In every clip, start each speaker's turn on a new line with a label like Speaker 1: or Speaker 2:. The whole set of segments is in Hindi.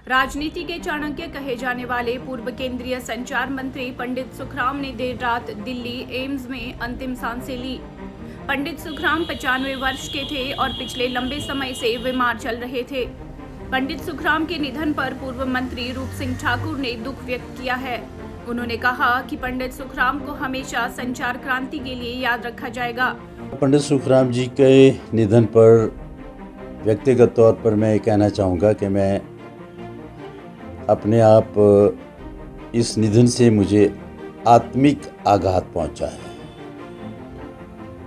Speaker 1: राजनीति के चाणक्य कहे जाने वाले पूर्व केंद्रीय संचार मंत्री पंडित सुखराम ने देर रात दिल्ली एम्स में अंतिम सांसें ली। पंडित सुखराम 95 वर्ष के थे और पिछले लंबे समय से बीमार चल रहे थे। पंडित सुखराम के निधन पर पूर्व मंत्री रूप सिंह ठाकुर ने दुख व्यक्त किया है। उन्होंने कहा कि पंडित सुखराम को हमेशा संचार क्रांति के लिए याद रखा जाएगा।
Speaker 2: पंडित सुखराम जी के निधन पर व्यक्तिगत तौर पर मैं ये कहना चाहूँगा कि मैं अपने आप इस निधन से मुझे आत्मिक आघात पहुँचा है।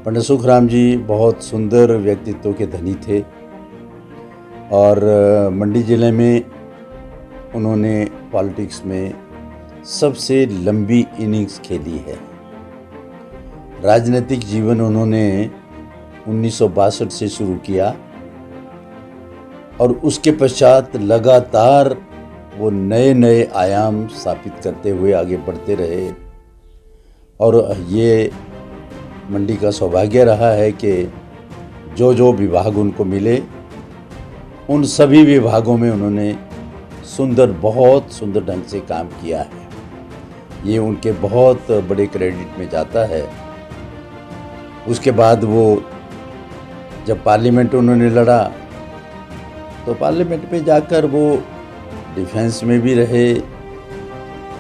Speaker 2: पंडित सुखराम जी बहुत सुंदर व्यक्तित्व के धनी थे और मंडी ज़िले में उन्होंने पॉलिटिक्स में सबसे लंबी इनिंग्स खेली है। राजनीतिक जीवन उन्होंने 1962 से शुरू किया और उसके पश्चात लगातार वो नए नए आयाम स्थापित करते हुए आगे बढ़ते रहे। और ये मंडी का सौभाग्य रहा है कि जो जो विभाग उनको मिले उन सभी विभागों में उन्होंने बहुत सुंदर ढंग से काम किया है। ये उनके बहुत बड़े क्रेडिट में जाता है। उसके बाद वो जब पार्लियामेंट उन्होंने लड़ा तो पार्लियामेंट में जाकर वो डिफेंस में भी रहे,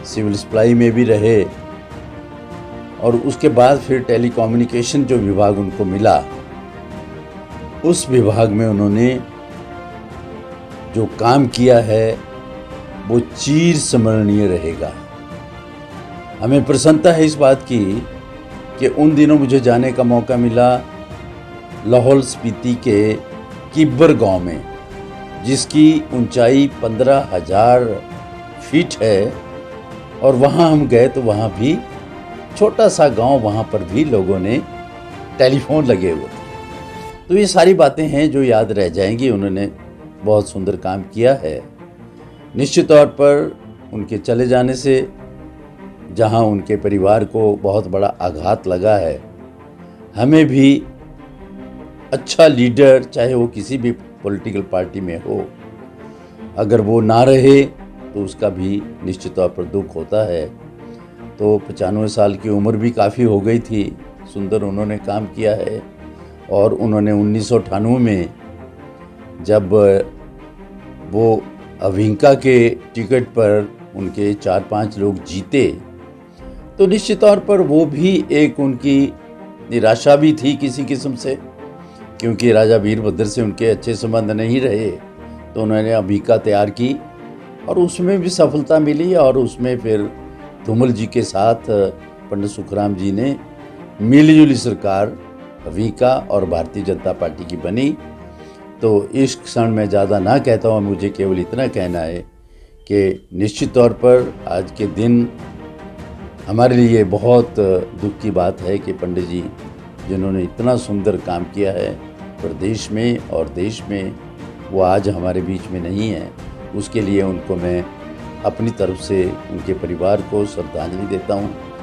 Speaker 2: सिविल सप्लाई में भी रहे और उसके बाद फिर टेलीकम्युनिकेशन जो विभाग उनको मिला उस विभाग में उन्होंने जो काम किया है वो चिर स्मरणीय रहेगा। हमें प्रसन्नता है इस बात की कि उन दिनों मुझे जाने का मौका मिला लाहौल स्पीति के किब्बर गांव में, जिसकी ऊंचाई 15,000 फीट है। और वहाँ हम गए तो वहाँ भी छोटा सा गांव, वहाँ पर भी लोगों ने टेलीफोन लगे हुए थे। तो ये सारी बातें हैं जो याद रह जाएंगी। उन्होंने बहुत सुंदर काम किया है। निश्चित तौर पर उनके चले जाने से जहाँ उनके परिवार को बहुत बड़ा आघात लगा है, हमें भी अच्छा लीडर, चाहे वो किसी भी पॉलिटिकल पार्टी में हो, अगर वो ना रहे तो उसका भी निश्चित तौर पर दुख होता है। तो 95 साल की उम्र भी काफ़ी हो गई थी। सुंदर उन्होंने काम किया है और उन्होंने 1998 में जब वो अविंका के टिकट पर उनके 4-5 लोग जीते तो निश्चित तौर पर वो भी एक उनकी निराशा भी थी किसी किस्म से, क्योंकि राजा वीरभद्र से उनके अच्छे संबंध नहीं रहे। तो उन्होंने अविका तैयार की और उसमें भी सफलता मिली और उसमें फिर धूमल जी के साथ पंडित सुखराम जी ने मिलीजुली सरकार अविका और भारतीय जनता पार्टी की बनी। तो इस क्षण में ज़्यादा ना कहता हूँ, मुझे केवल इतना कहना है कि निश्चित तौर पर आज के दिन हमारे लिए बहुत दुख की बात है कि पंडित जी, जिन्होंने इतना सुंदर काम किया है प्रदेश में और देश में, वो आज हमारे बीच में नहीं है। उसके लिए उनको मैं अपनी तरफ से उनके परिवार को श्रद्धांजलि देता हूँ।